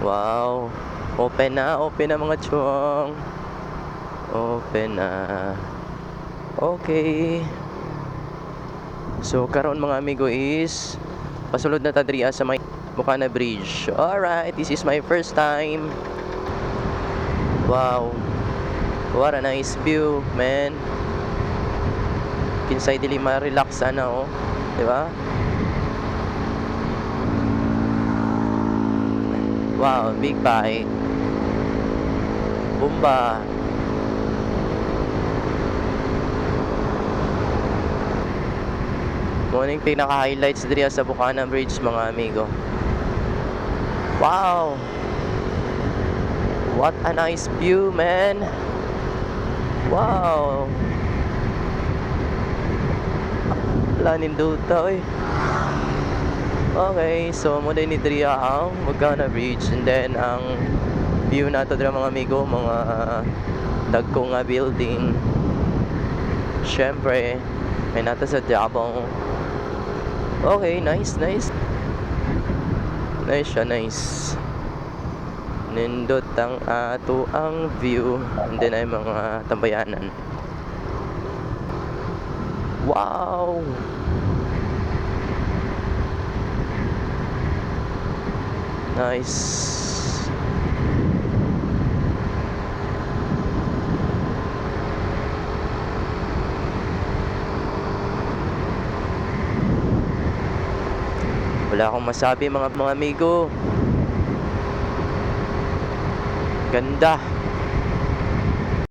Wow, open na mga chong. Open na. Okay. So karon mga amigo is pasulod na ta diri sa may Bukana Bridge. Alright, this is my first time. Wow. What a nice view, man. Kinsay dili ma-relax ana oh. 'Di ba? Wow, big bike. Bomba. Morning pinaka-highlights diri sa Bukana Bridge mga amigo. Wow! What a nice view, man! Wow! Laninduta, oy. Okay, so mo din ni diri ang Bukana Bridge, and then ang view nato dira mga amigo, mga dagko nga building. Syempre, may nata sa Jabong. Okay, nice. Nice siya, nice. Nindot ang ato ang view, and then ay mga tambayanan. Wow! Nice. Wala akong masabi mga amigo. Ganda.